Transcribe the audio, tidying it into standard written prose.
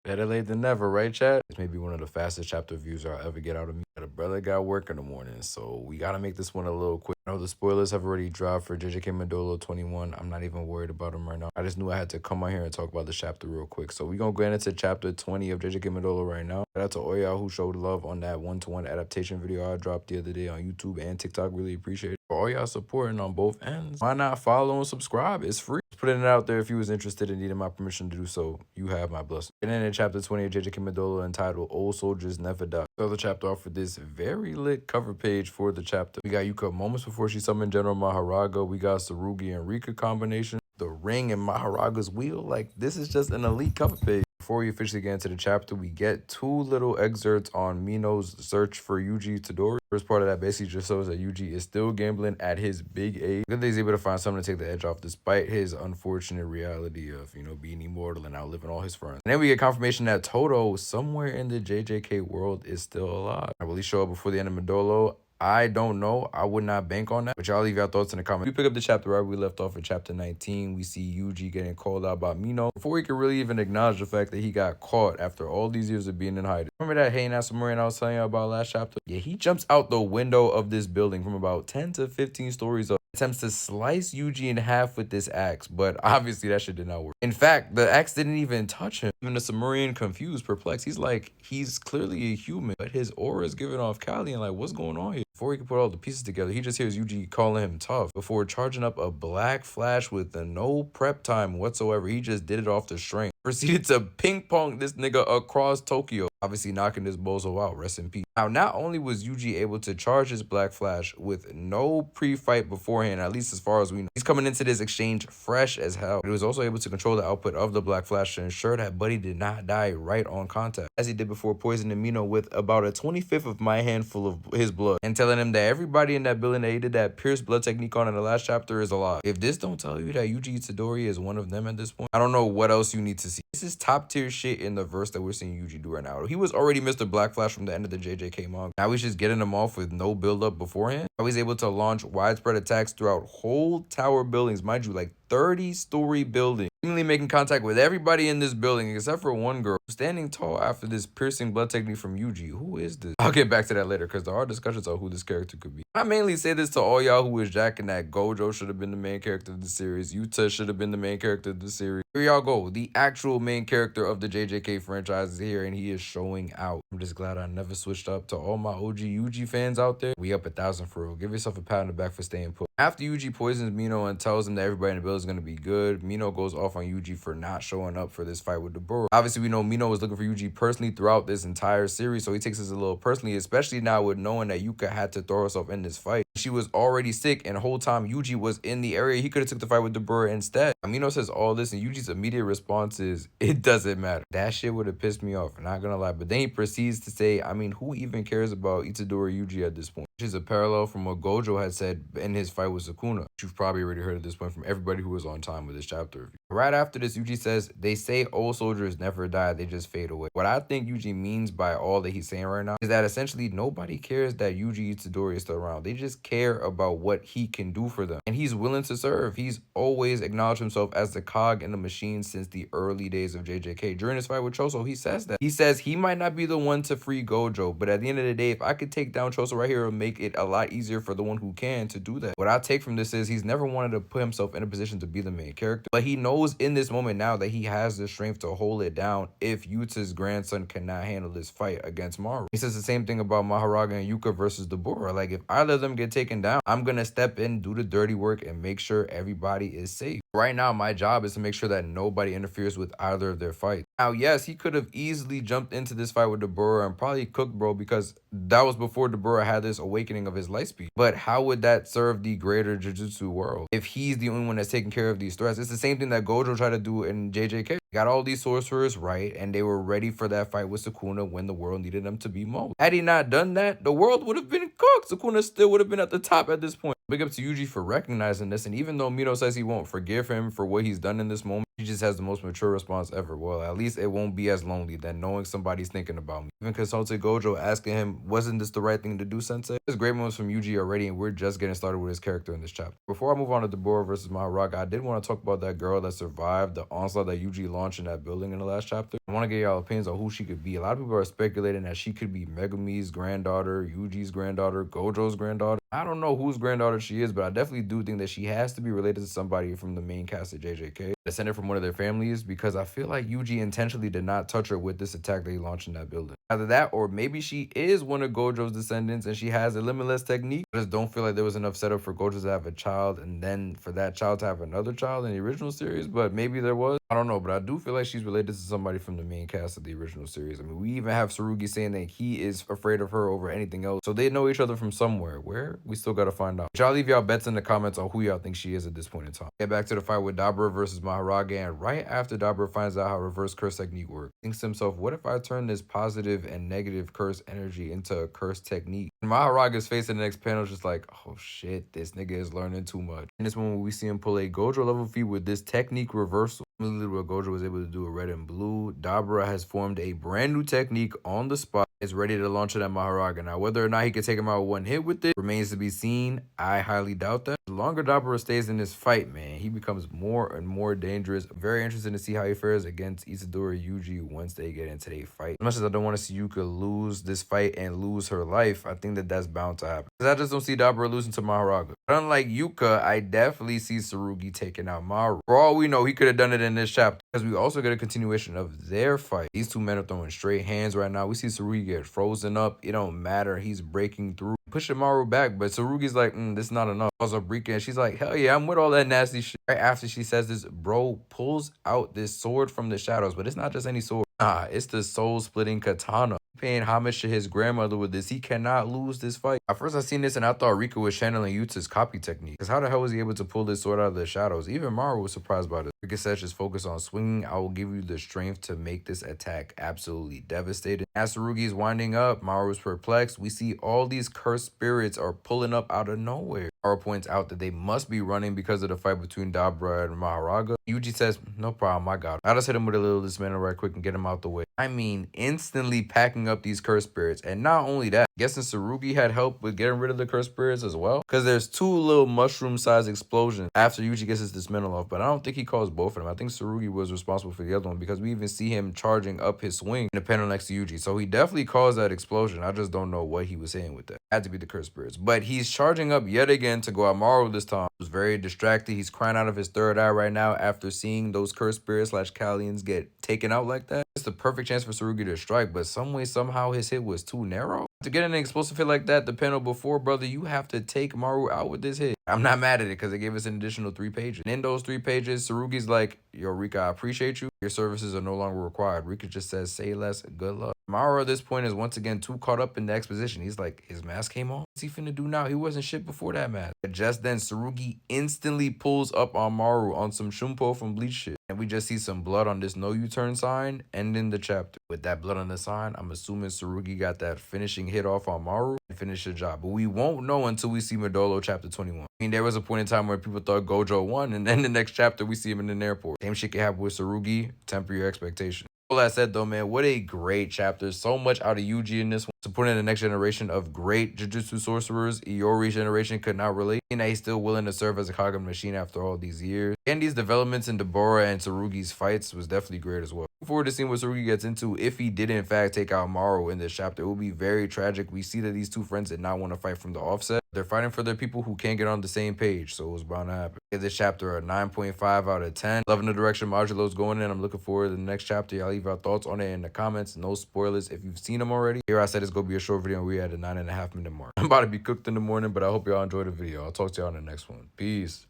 Better late than never, right, chat? This may be one of the fastest chapter views I'll ever get out of me. The brother got work in the morning, so we gotta make this one a little quick. I know the spoilers have already dropped for JJK Modulo 21. I'm not even worried about them right now. I just knew I had to come on here and talk about the chapter real quick. So we gonna go into chapter 20 of JJK Modulo right now. Shout out to all y'all who showed love on that 1-to-1 adaptation video I dropped the other day on YouTube and TikTok. Really appreciate it. For all y'all supporting on both ends, why not follow and subscribe? It's free. Just putting it out there if you was interested and needed my permission to do so. You have my blessing. And then in chapter 20 of JJK Modulo entitled Old Soldiers Never Die. Start the chapter off with this very lit cover page for the chapter. We got Yuka moments before she summoned General Maharaga. We got Tsurugi and Rika combination. The ring and Maharaga's wheel. Like, this is just an elite cover page. Before we officially get into the chapter, we get two little excerpts on Mino's search for Yuji Itadori. First part of that basically just shows that Yuji is still gambling at his big age. Good that he's able to find something to take the edge off despite his unfortunate reality of, being immortal and outliving all his friends. And then we get confirmation that Todo, somewhere in the JJK world, is still alive. Will he show up before the end of Modulo? I don't know. I would not bank on that. But y'all leave your thoughts in the comments. We pick up the chapter right where we left off in chapter 19. We see Yuji getting called out by Mino before he could really even acknowledge the fact that he got caught after all these years of being in hiding. Remember that Hating Ass Submarine I was telling you about last chapter? Yeah, he jumps out the window of this building from about 10 to 15 stories up. Attempts to slice Yuji in half with this axe, but obviously that shit did not work. In fact, the axe didn't even touch him. Even the submarine, confused, perplexed, he's like, he's clearly a human, but his aura is giving off Kali and like, what's going on here? Before he can put all the pieces together, he just hears Yuji calling him tough before charging up a black flash with no prep time whatsoever. He just did it off the string. Proceeded to ping pong this nigga across Tokyo, obviously knocking this bozo out. Rest in peace. Now, not only was Yuji able to charge his black flash with no pre-fight beforehand, at least as far as we know, he's coming into this exchange fresh as hell. But he was also able to control the output of the black flash to ensure that Buddy did not die right on contact, as he did before poisoning Mino with about a 25th of my handful of his blood, and telling him that everybody in that building that he did that pierced blood technique on in the last chapter is alive. If this don't tell you that Yuji Itadori is one of them at this point, I don't know what else you need to see. This is top tier shit in the verse that we're seeing Yuji do right now. He was already Mr. Black Flash from the end of the JJK manga. Now he's just getting him off with no build up beforehand. Now he's able to launch widespread attacks throughout whole tower buildings, mind you, like 30-story building, seemingly making contact with everybody in this building except for one girl standing tall after this piercing blood technique from Yuji. Who is this? I'll get back to that later because there are discussions on who this character could be. I mainly say this to all y'all who is jacking that Gojo should have been the main character of the series, Yuta should have been the main character of the series. Here y'all go. The actual main character of the JJK franchise is here and he is showing out. I'm just glad I never switched up. To all my OG Yuji fans out there, we up 1,000 for real. Give yourself a pat on the back for staying put. After Yuji poisons Mino and tells him that everybody in the building is going to be good, Mino goes off on Yuji for not showing up for this fight with Dabura. Obviously, we know Mino was looking for Yuji personally throughout this entire series, so he takes this a little personally, especially now with knowing that Yuka had to throw herself in this fight. She was already sick, and the whole time Yuji was in the area, he could have took the fight with Dabura instead. Mino says all this, and Yuji's immediate response is, it doesn't matter. That shit would have pissed me off, not gonna lie. But then he proceeds to say, I mean, who even cares about Itadori Yuji at this point? Which is a parallel from what Gojo had said in his fight with Sukuna. You've probably already heard at this point from everybody who was on time with this chapter. Right after this, Yuji says, they say old soldiers never die, they just fade away. What I think Yuji means by all that he's saying right now is that essentially nobody cares that Yuji Itadori is still around. They just care about what he can do for them. And he's willing to serve. He's always acknowledged himself as the cog in the machine since the early days of JJK. During his fight with Choso, he says that. He says he might not be the one to free Gojo, but at the end of the day, if I could take down Choso right here, it'll make it a lot easier for the one who can to do that. What I take from this is he's never wanted to put himself in a position to be the main character, but he knows in this moment now that he has the strength to hold it down if Yuta's grandson cannot handle this fight against Maru. He says the same thing about Maharaga and Yuka versus Dabura. Like, if either of them get taken down, I'm gonna step in, do the dirty work, and make sure everybody is safe. Right now, my job is to make sure that nobody interferes with either of their fights. Now, yes, he could have easily jumped into this fight with Dabura and probably cooked bro because that was before Dabura had this awakening of his light speed. But how would that serve the greater Jujutsu world if he's the only one that's taking care of these threats? It's the same thing that Gojo tried to do in JJK. Got all these sorcerers right, and they were ready for that fight with Sukuna when the world needed them to be molded. Had he not done that, the world would have been cooked. Sukuna still would have been at the top at this point. Big up to Yuji for recognizing this, and even though Mino says he won't forgive him for what he's done in this moment, She just has the most mature response ever. Well, at least it won't be as lonely than knowing somebody's thinking about me. Even consulted Gojo asking him, wasn't this the right thing to do, sensei? There's great moments from Yuji already, and we're just getting started with his character in this chapter. Before I move on to Dabura versus Maru, I did want to talk about that girl that survived the onslaught that Yuji launched in that building in the last chapter. I want to get y'all opinions on who she could be. A lot of people are speculating that she could be Megumi's granddaughter, Yuji's granddaughter, Gojo's granddaughter. I don't know whose granddaughter she is, but I definitely do think that she has to be related to somebody from the main cast of JJK, descended from one of their families, because I feel like Yuji intentionally did not touch her with this attack that he launched in that building. Either that, or maybe she is one of Gojo's descendants and she has a limitless technique. I just don't feel like there was enough setup for Gojo to have a child and then for that child to have another child in the original series, but maybe there was. I don't know, but I do feel like she's related to somebody from the main cast of the original series. I mean, we even have Tsurugi saying that he is afraid of her over anything else. So they know each other from somewhere. Where? We still gotta find out. Y'all leave y'all bets in the comments on who y'all think she is at this point in time. Get back to the fight with Dabura versus Maharage, and right after Dabura finds out how reverse curse technique works, thinks to himself, what if I turn this positive and negative curse energy into a curse technique? And Maharage's face in the next panel is just like, oh shit, this nigga is learning too much. In this moment, we see him pull a Gojo level feat with this technique reversal. Similarly to what Gojo was able to do a red and blue, Dabura has formed a brand new technique on the spot. Is ready to launch it at Maharage. Now, whether or not he can take him out one hit with it remains to be seen. I highly doubt that. The longer Dabura stays in this fight, man, he becomes more and more dangerous. I'm very interested to see how he fares against Isadora Yuji once they get into a fight. As much as I don't want to see Yuka lose this fight and lose her life, I think that that's bound to happen. Because I just don't see Dabura losing to Maharage. But unlike Yuka, I definitely see Tsurugi taking out Maru. For all we know, he could have done it in this chapter, because we also get a continuation of their fight. These two men are throwing straight hands right now. We see Tsurugi get frozen up. It don't matter. He's breaking through, pushing Maru back, but Tsurugi's like, this is not enough. Calls up Rika, and she's like, hell yeah, I'm with all that nasty shit. Right after she says this, bro pulls out this sword from the shadows, but it's not just any sword. Nah, it's the soul-splitting katana. Paying homage to his grandmother with this. He cannot lose this fight. At first I seen this and I thought Rika was channeling Yuta's copy technique, because how the hell was he able to pull this sword out of the shadows? Even Maru was surprised by this. Rika says just focus on swinging. I will give you the strength to make this attack absolutely devastating. As Tsurugi is winding up, Maru is perplexed. We see all these cursed spirits are pulling up out of nowhere. Maru points out that they must be running because of the fight between Dabura and Maharaga. Yuji says, no problem, I got it. I just hit him with a little dismantle right quick and get him out the way. I mean, instantly packing up these cursed spirits. And not only that, guessing Tsurugi had help with getting rid of the cursed spirits as well, because there's two little mushroom-sized explosions after Yuji gets his dismantle off, but I don't think he caused both of them. I think Tsurugi was responsible for the other one, because we even see him charging up his swing in the panel next to Yuji. So he definitely caused that explosion. I just don't know what he was saying with that. Had to be the cursed spirits. But he's charging up yet again to go at Maru this time. He was very distracted. He's crying out of his third eye right now after seeing those cursed spirits / Kallians get taken out like that. It's the perfect chance for Tsurugi to strike, but some way, somehow his hit was too narrow. To get an explosive hit like that, the panel before, brother, you have to take Maru out with this hit. I'm not mad at it, because they gave us an additional 3 pages. And in those 3 pages, Tsurugi's like, yo, Rika, I appreciate you. Your services are no longer required. Rika just says, say less, good luck. Maru at this point is once again too caught up in the exposition. He's like, his mask came on? What's he finna do now? He wasn't shit before that mask. But just then, Tsurugi instantly pulls up on Maru on some Shumpo from Bleach shit. And we just see some blood on this no U-turn sign, ending the chapter. With that blood on the sign, I'm assuming Tsurugi got that finishing hit off on Maru and finished the job. But we won't know until we see Modulo chapter 21. I mean, there was a point in time where people thought Gojo won, and then the next chapter we see him in an airport. Same shit can happen with Tsurugi. Temper your expectations. All that said though, man, what a great chapter. So much out of Yuji in this one. Supporting the next generation of great Jujutsu sorcerers. Iori's generation could not relate. And that he's still willing to serve as a cog in the machine after all these years. And these developments in Dabura and Tsurugi's fights was definitely great as well. Looking forward to seeing what Tsurugi gets into if he did in fact take out Maru in this chapter. It will be very tragic. We see that these two friends did not want to fight from the offset. They're fighting for their people who can't get on the same page, so it was bound to happen. Give this chapter a 9.5 out of 10. Loving the direction Modulo's going in. I'm looking forward to the next chapter. Y'all leave your thoughts on it in the comments. No spoilers if you've seen them already. Here I said it's going to be a short video and we're at a 9.5 minute mark. I'm about to be cooked in the morning, but I hope y'all enjoyed the video. I'll talk to y'all in the next one. Peace.